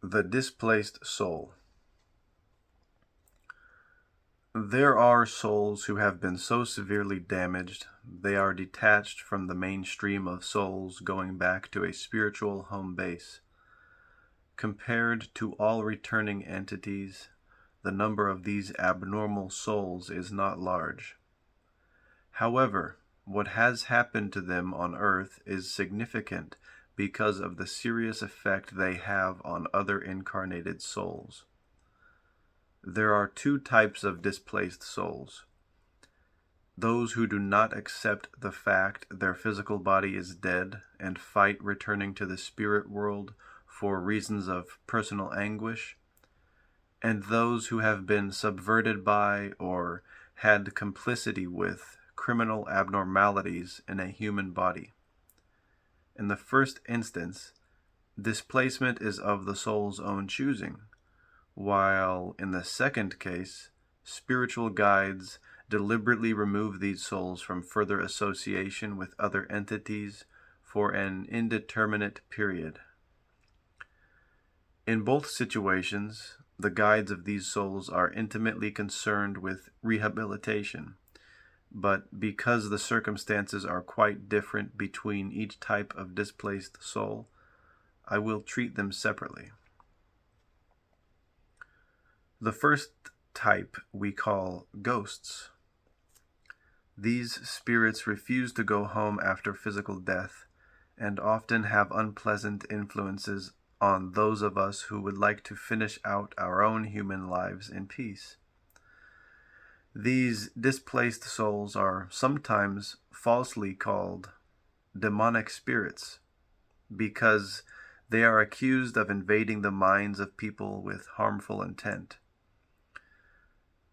The Displaced Soul. There are souls who have been so severely damaged they are detached from the mainstream of souls going back to a spiritual home base. Compared to all returning entities, the number of these abnormal souls is not large. However, what has happened to them on Earth is significant because of the serious effect they have on other incarnated souls. There are two types of displaced souls: those who do not accept the fact their physical body is dead and fight returning to the spirit world for reasons of personal anguish, and those who have been subverted by or had complicity with criminal abnormalities in a human body. In the first instance, displacement is of the soul's own choosing, while in the second case, spiritual guides deliberately remove these souls from further association with other entities for an indeterminate period. In both situations, the guides of these souls are intimately concerned with rehabilitation, but because the circumstances are quite different between each type of displaced soul, I will treat them separately. The first type we call ghosts. These spirits refuse to go home after physical death and often have unpleasant influences on those of us who would like to finish out our own human lives in peace. These displaced souls are sometimes falsely called demonic spirits because they are accused of invading the minds of people with harmful intent.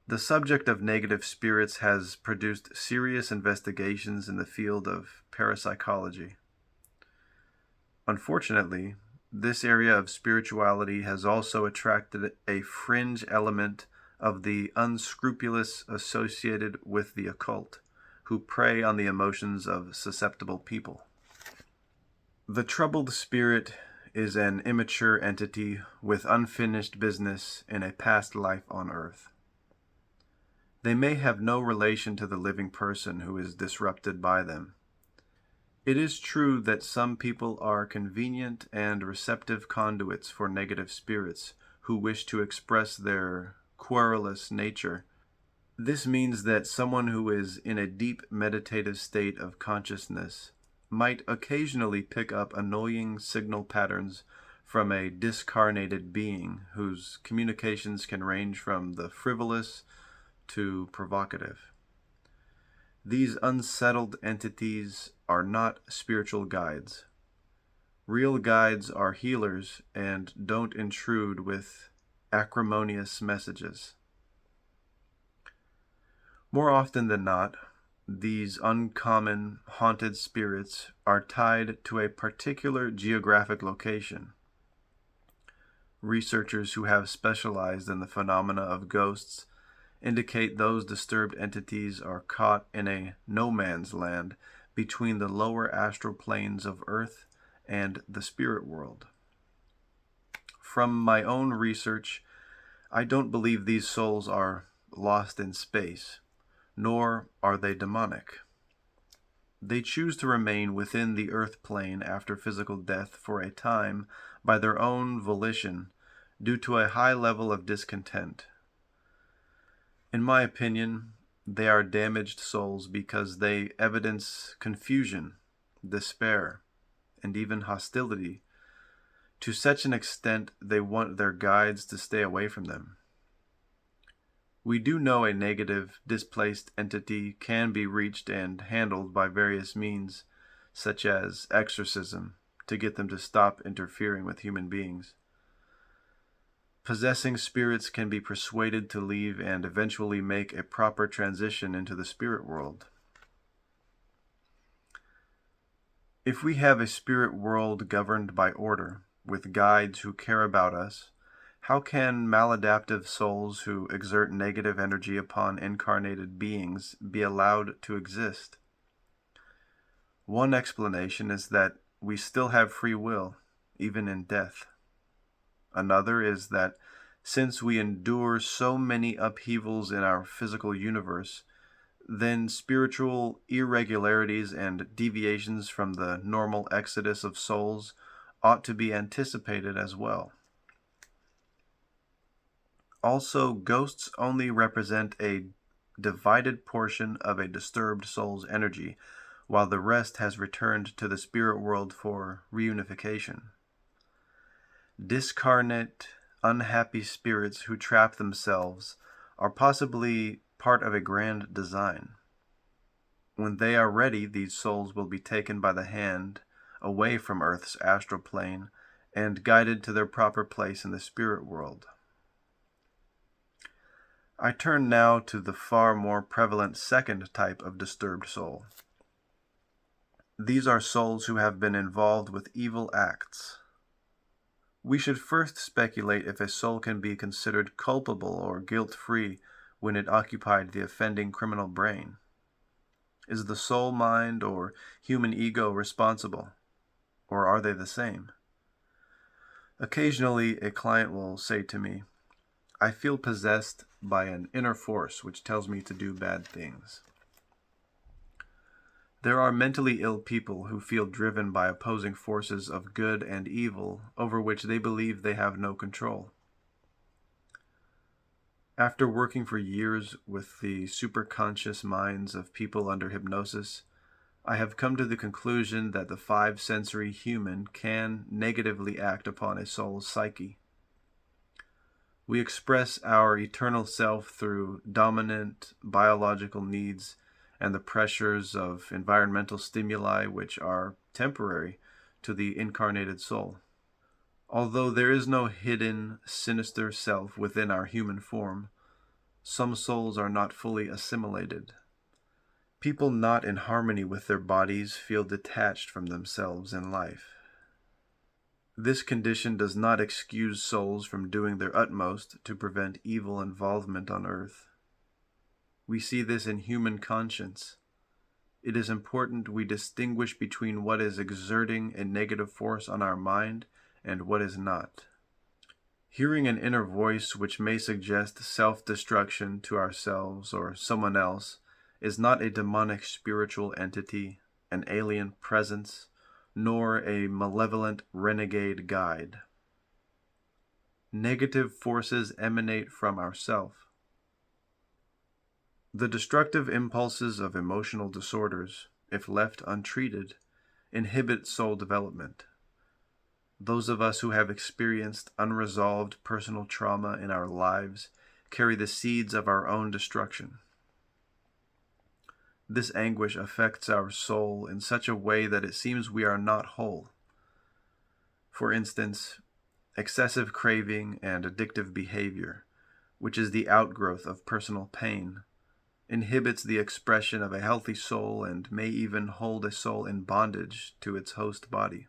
The subject of negative spirits has produced serious investigations in the field of parapsychology. Unfortunately, this area of spirituality has also attracted a fringe element of the unscrupulous associated with the occult, who prey on the emotions of susceptible people. The troubled spirit is an immature entity with unfinished business in a past life on Earth. They may have no relation to the living person who is disrupted by them. It is true that some people are convenient and receptive conduits for negative spirits who wish to express their querulous nature. This means that someone who is in a deep meditative state of consciousness might occasionally pick up annoying signal patterns from a discarnated being whose communications can range from the frivolous to provocative. These unsettled entities are not spiritual guides. Real guides are healers and don't intrude with acrimonious messages. More often than not, these uncommon haunted spirits are tied to a particular geographic location. Researchers who have specialized in the phenomena of ghosts indicate those disturbed entities are caught in a no man's land between the lower astral planes of Earth and the spirit world. From my own research, I don't believe these souls are lost in space, nor are they demonic. They choose to remain within the Earth plane after physical death for a time by their own volition due to a high level of discontent. In my opinion, they are damaged souls because they evidence confusion, despair, and even hostility to such an extent they want their guides to stay away from them. We do know a negative, displaced entity can be reached and handled by various means, such as exorcism, to get them to stop interfering with human beings. Possessing spirits can be persuaded to leave and eventually make a proper transition into the spirit world. If we have a spirit world governed by order, with guides who care about us, how can maladaptive souls who exert negative energy upon incarnated beings be allowed to exist? One explanation is that we still have free will, even in death. Another is that since we endure so many upheavals in our physical universe, then spiritual irregularities and deviations from the normal exodus of souls ought to be anticipated as well. Also, ghosts only represent a divided portion of a disturbed soul's energy, while the rest has returned to the spirit world for reunification. Discarnate, unhappy spirits who trap themselves are possibly part of a grand design. When they are ready, these souls will be taken by the hand away from Earth's astral plane and guided to their proper place in the spirit world. I turn now to the far more prevalent second type of disturbed soul. These are souls who have been involved with evil acts. We should first speculate if a soul can be considered culpable or guilt-free when it occupied the offending criminal brain. Is the soul mind or human ego responsible, or are they the same? Occasionally, a client will say to me, "I feel possessed by an inner force which tells me to do bad things." There are mentally ill people who feel driven by opposing forces of good and evil over which they believe they have no control. After working for years with the superconscious minds of people under hypnosis, I have come to the conclusion that the five-sensory human can negatively act upon a soul's psyche. We express our eternal self through dominant biological needs and the pressures of environmental stimuli which are temporary to the incarnated soul. Although there is no hidden, sinister self within our human form, some souls are not fully assimilated. People not in harmony with their bodies feel detached from themselves in life. This condition does not excuse souls from doing their utmost to prevent evil involvement on earth. We see this in human conscience. It is important we distinguish between what is exerting a negative force on our mind and what is not. Hearing an inner voice which may suggest self-destruction to ourselves or someone else is not a demonic spiritual entity, an alien presence, nor a malevolent renegade guide. Negative forces emanate from ourself. The destructive impulses of emotional disorders, if left untreated, inhibit soul development. Those of us who have experienced unresolved personal trauma in our lives carry the seeds of our own destruction. This anguish affects our soul in such a way that it seems we are not whole. For instance, excessive craving and addictive behavior, which is the outgrowth of personal pain, inhibits the expression of a healthy soul and may even hold a soul in bondage to its host body.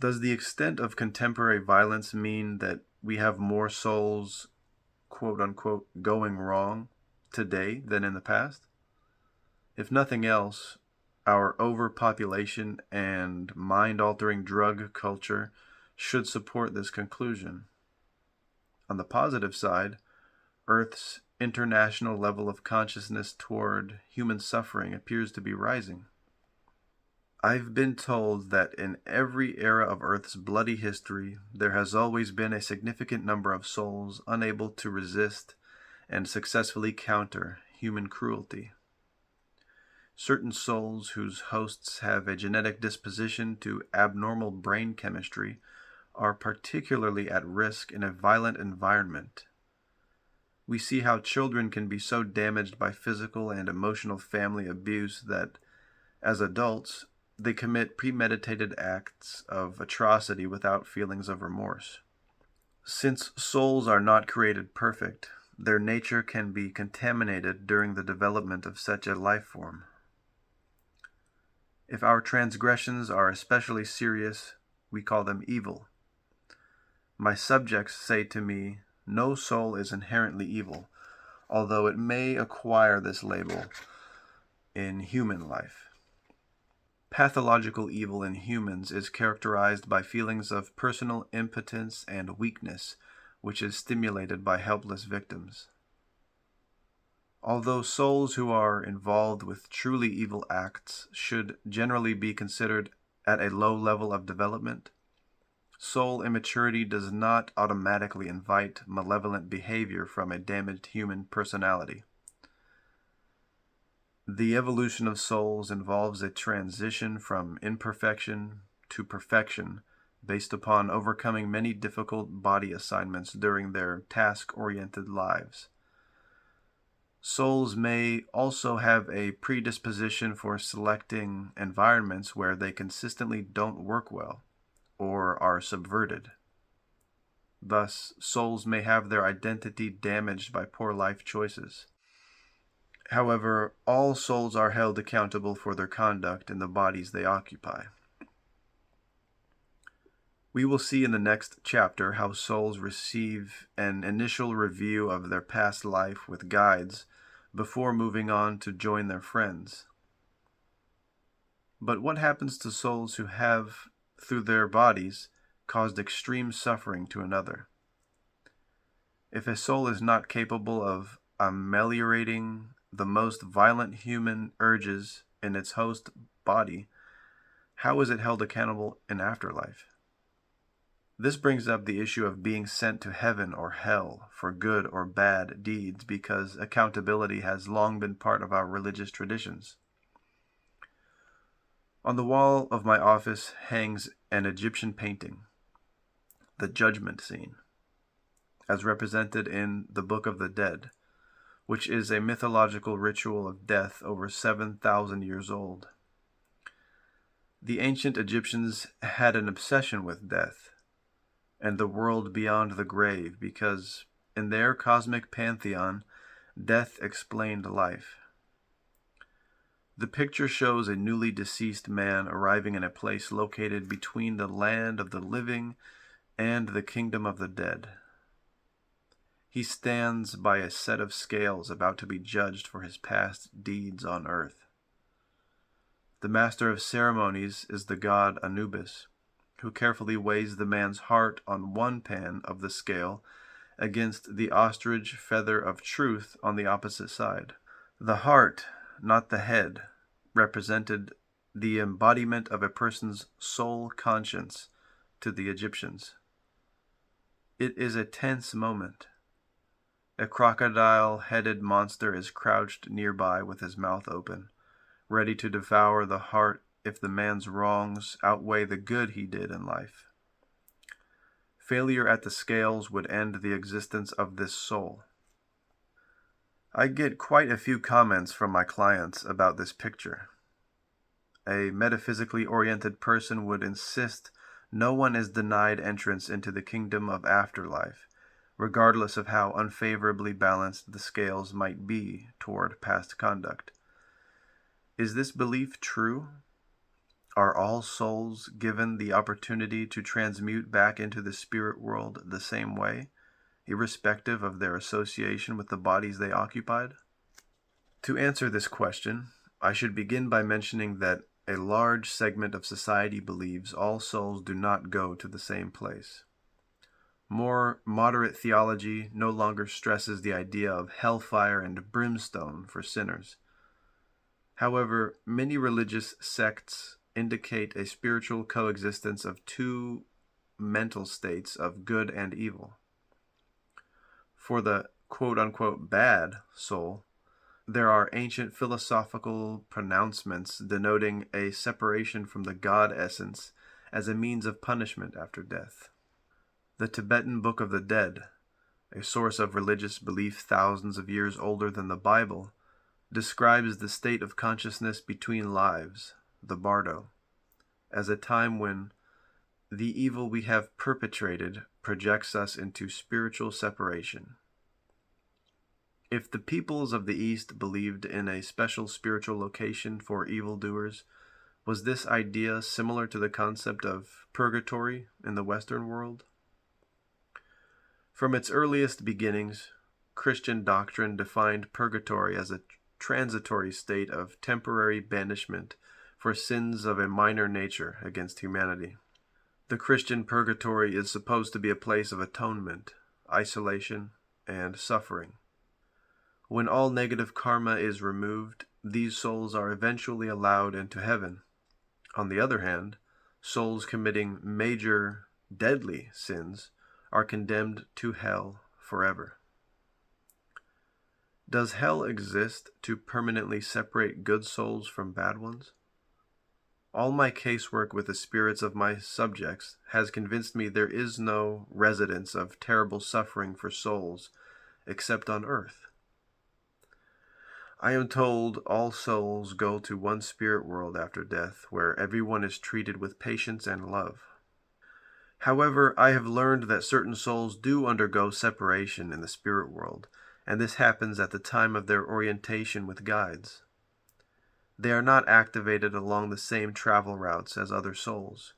Does the extent of contemporary violence mean that we have more souls, quote unquote, going wrong today than in the past? If nothing else, our overpopulation and mind-altering drug culture should support this conclusion. On the positive side, Earth's international level of consciousness toward human suffering appears to be rising. I've been told that in every era of Earth's bloody history, there has always been a significant number of souls unable to resist and successfully counter human cruelty. Certain souls whose hosts have a genetic disposition to abnormal brain chemistry are particularly at risk in a violent environment. We see how children can be so damaged by physical and emotional family abuse that, as adults, they commit premeditated acts of atrocity without feelings of remorse. Since souls are not created perfect, their nature can be contaminated during the development of such a life form. If our transgressions are especially serious, we call them evil. My subjects say to me, no soul is inherently evil, although it may acquire this label in human life. Pathological evil in humans is characterized by feelings of personal impotence and weakness, which is stimulated by helpless victims. Although souls who are involved with truly evil acts should generally be considered at a low level of development, soul immaturity does not automatically invite malevolent behavior from a damaged human personality. The evolution of souls involves a transition from imperfection to perfection based upon overcoming many difficult body assignments during their task-oriented lives. Souls may also have a predisposition for selecting environments where they consistently don't work well or are subverted. Thus, souls may have their identity damaged by poor life choices. However, all souls are held accountable for their conduct in the bodies they occupy. We will see in the next chapter how souls receive an initial review of their past life with guides before moving on to join their friends. But what happens to souls who have, through their bodies, caused extreme suffering to another? If a soul is not capable of ameliorating the most violent human urges in its host body, how is it held accountable in afterlife? This brings up the issue of being sent to heaven or hell for good or bad deeds, because accountability has long been part of our religious traditions. On the wall of my office hangs an Egyptian painting, the judgment scene, as represented in the Book of the Dead, which is a mythological ritual of death over 7,000 years old. The ancient Egyptians had an obsession with death and the world beyond the grave, because in their cosmic pantheon, death explained life. The picture shows a newly deceased man arriving in a place located between the land of the living and the kingdom of the dead. He stands by a set of scales about to be judged for his past deeds on earth. The master of ceremonies is the god Anubis, who carefully weighs the man's heart on one pan of the scale against the ostrich feather of truth on the opposite side. The heart, not the head, represented the embodiment of a person's soul conscience to the Egyptians. It is a tense moment. A crocodile-headed monster is crouched nearby with his mouth open, ready to devour the heart if the man's wrongs outweigh the good he did in life. Failure at the scales would end the existence of this soul. I get quite a few comments from my clients about this picture. A metaphysically oriented person would insist no one is denied entrance into the kingdom of afterlife, regardless of how unfavorably balanced the scales might be toward past conduct. Is this belief true? Are all souls given the opportunity to transmute back into the spirit world the same way, irrespective of their association with the bodies they occupied? To answer this question, I should begin by mentioning that a large segment of society believes all souls do not go to the same place. More moderate theology no longer stresses the idea of hellfire and brimstone for sinners. However, many religious sects indicate a spiritual coexistence of two mental states of good and evil. For the quote-unquote bad soul, there are ancient philosophical pronouncements denoting a separation from the God essence as a means of punishment after death. The Tibetan Book of the Dead, a source of religious belief thousands of years older than the Bible, describes the state of consciousness between lives, the bardo, as a time when the evil we have perpetrated projects us into spiritual separation. If the peoples of the East believed in a special spiritual location for evildoers, was this idea similar to the concept of purgatory in the Western world? From its earliest beginnings, Christian doctrine defined purgatory as a transitory state of temporary banishment for sins of a minor nature against humanity. The Christian purgatory is supposed to be a place of atonement, isolation, and suffering. When all negative karma is removed, these souls are eventually allowed into heaven. On the other hand, souls committing major, deadly sins are condemned to hell forever. Does hell exist to permanently separate good souls from bad ones? All my casework with the spirits of my subjects has convinced me there is no residence of terrible suffering for souls except on earth. I am told all souls go to one spirit world after death, where everyone is treated with patience and love. However, I have learned that certain souls do undergo separation in the spirit world, and this happens at the time of their orientation with guides. They are not activated along the same travel routes as other souls.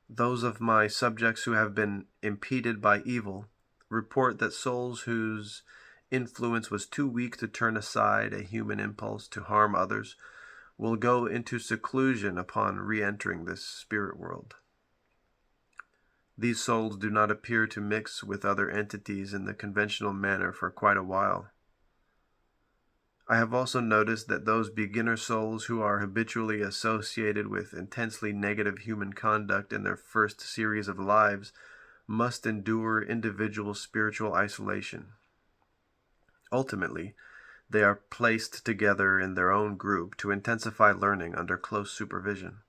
Those of my subjects who have been impeded by evil report that souls whose influence was too weak to turn aside a human impulse to harm others will go into seclusion upon re-entering this spirit world. These souls do not appear to mix with other entities in the conventional manner for quite a while. I have also noticed that those beginner souls who are habitually associated with intensely negative human conduct in their first series of lives must endure individual spiritual isolation. Ultimately, they are placed together in their own group to intensify learning under close supervision.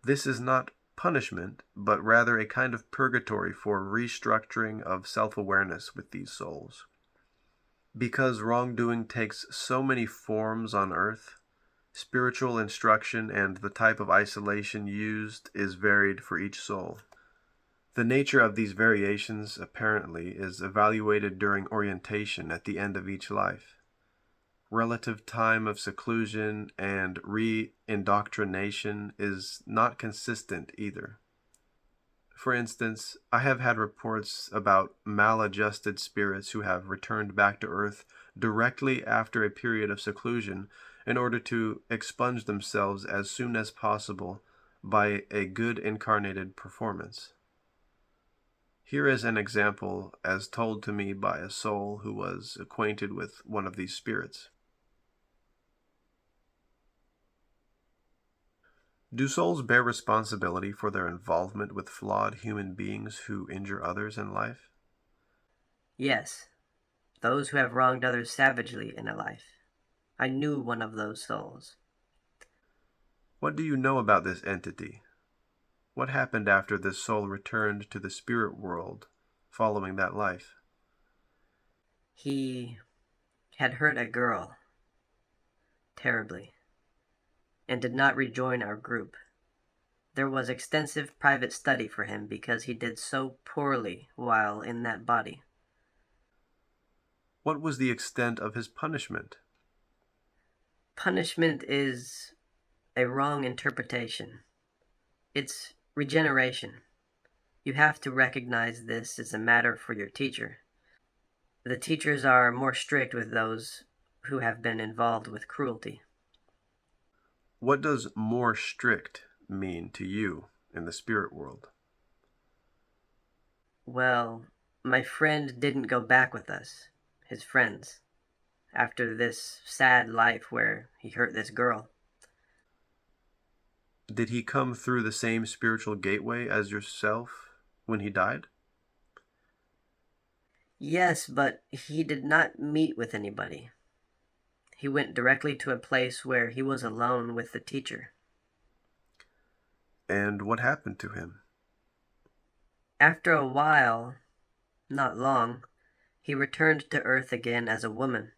This is not punishment, but rather a kind of purgatory for restructuring of self-awareness with these souls. Because wrongdoing takes so many forms on earth, spiritual instruction and the type of isolation used is varied for each soul. The nature of these variations, apparently, is evaluated during orientation at the end of each life. Relative time of seclusion and re-indoctrination is not consistent either. For instance, I have had reports about maladjusted spirits who have returned back to Earth directly after a period of seclusion in order to expunge themselves as soon as possible by a good incarnated performance. Here is an example as told to me by a soul who was acquainted with one of these spirits. Do souls bear responsibility for their involvement with flawed human beings who injure others in life? Yes, those who have wronged others savagely in a life. I knew one of those souls. What do you know about this entity? What happened after this soul returned to the spirit world following that life? He had hurt a girl terribly and did not rejoin our group. There was extensive private study for him because he did so poorly while in that body. What was the extent of his punishment? Punishment is a wrong interpretation. It's regeneration. You have to recognize this as a matter for your teacher. The teachers are more strict with those who have been involved with cruelty. What does more strict mean to you in the spirit world? Well, my friend didn't go back with us, his friends, after this sad life where he hurt this girl. Did he come through the same spiritual gateway as yourself when he died? Yes, but he did not meet with anybody. He went directly to a place where he was alone with the teacher. And what happened to him? After a while, not long, he returned to Earth again as a woman,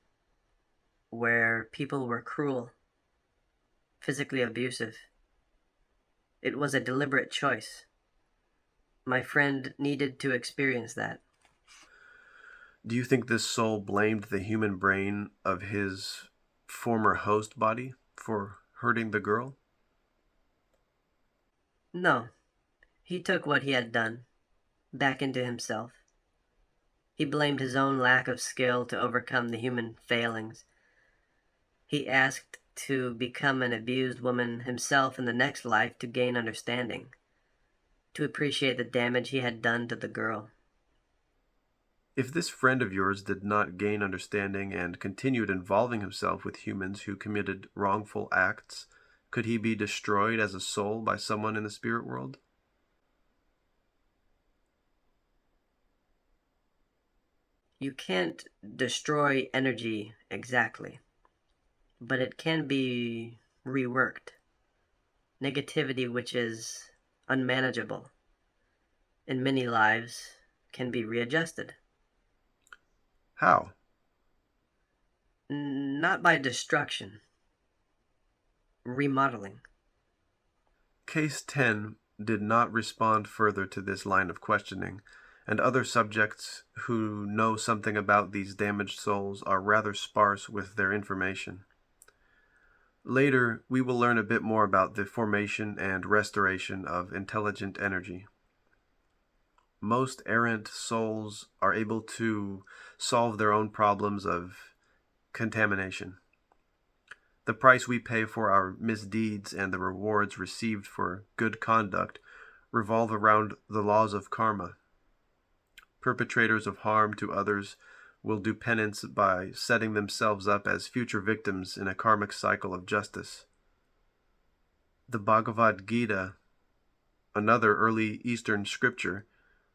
where people were cruel, physically abusive. It was a deliberate choice. My friend needed to experience that. Do you think this soul blamed the human brain of his former host body for hurting the girl? No, he took what he had done back into himself. He blamed his own lack of skill to overcome the human failings. He asked to become an abused woman himself in the next life to gain understanding, to appreciate the damage he had done to the girl. If this friend of yours did not gain understanding and continued involving himself with humans who committed wrongful acts, could he be destroyed as a soul by someone in the spirit world? You can't destroy energy exactly, but it can be reworked. Negativity, which is unmanageable in many lives, can be readjusted. How? Not by destruction, remodeling. Case 10 did not respond further to this line of questioning, and other subjects who know something about these damaged souls are rather sparse with their information. Later, we will learn a bit more about the formation and restoration of intelligent energy. Most errant souls are able to solve their own problems of contamination. The price we pay for our misdeeds and the rewards received for good conduct revolve around the laws of karma. Perpetrators of harm to others will do penance by setting themselves up as future victims in a karmic cycle of justice. The Bhagavad Gita, another early Eastern scripture,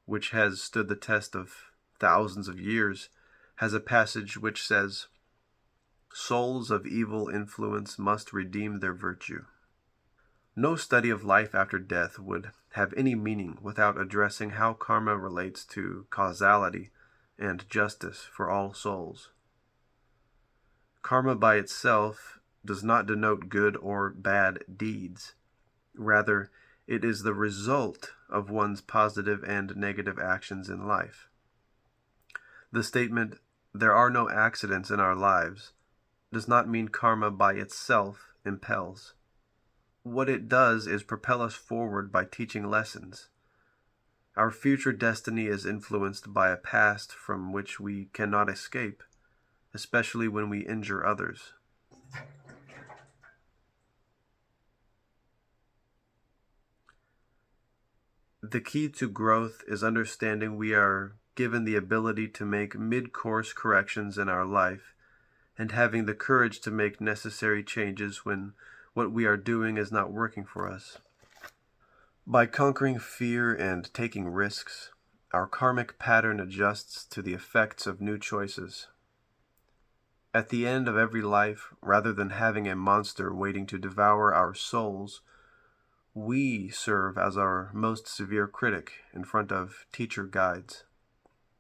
which has stood the test of thousands of years, has a passage which says, "Souls of evil influence must redeem their virtue." No study of life after death would have any meaning without addressing how karma relates to causality and justice for all souls. Karma by itself does not denote good or bad deeds. Rather, it is the result of one's positive and negative actions in life. The statement, "there are no accidents in our lives," does not mean karma by itself impels. What it does is propel us forward by teaching lessons. Our future destiny is influenced by a past from which we cannot escape, especially when we injure others. The key to growth is understanding we are given the ability to make mid-course corrections in our life and having the courage to make necessary changes when what we are doing is not working for us. By conquering fear and taking risks, our karmic pattern adjusts to the effects of new choices. At the end of every life, rather than having a monster waiting to devour our souls, we serve as our most severe critic in front of teacher guides.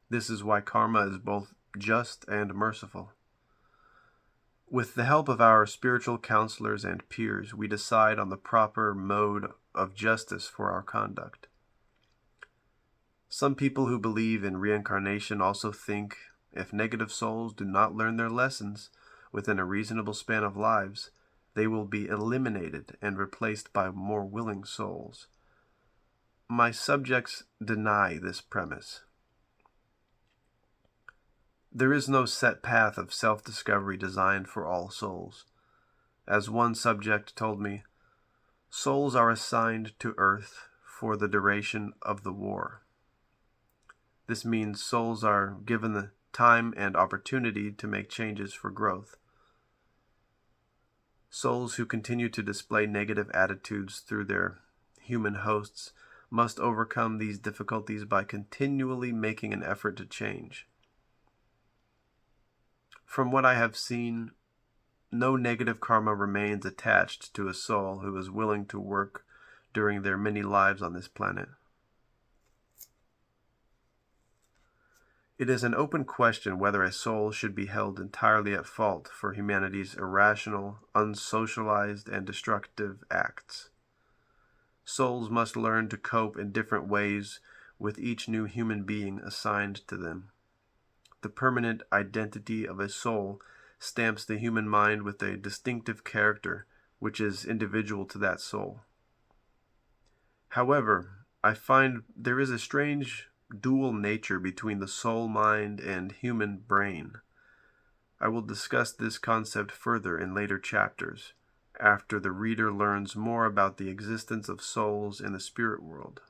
This is why karma is both just and merciful. With the help of our spiritual counselors and peers, we decide on the proper mode of justice for our conduct. Some people who believe in reincarnation also think if negative souls do not learn their lessons within a reasonable span of lives, they will be eliminated and replaced by more willing souls. My subjects deny this premise. There is no set path of self-discovery designed for all souls. As one subject told me, souls are assigned to Earth for the duration of the war. This means souls are given the time and opportunity to make changes for growth. Souls who continue to display negative attitudes through their human hosts must overcome these difficulties by continually making an effort to change. From what I have seen, no negative karma remains attached to a soul who is willing to work during their many lives on this planet. It is an open question whether a soul should be held entirely at fault for humanity's irrational, unsocialized, and destructive acts. Souls must learn to cope in different ways with each new human being assigned to them. The permanent identity of a soul stamps the human mind with a distinctive character which is individual to that soul. However, I find there is a strange dual nature between the soul mind and human brain. I will discuss this concept further in later chapters, after the reader learns more about the existence of souls in the spirit world.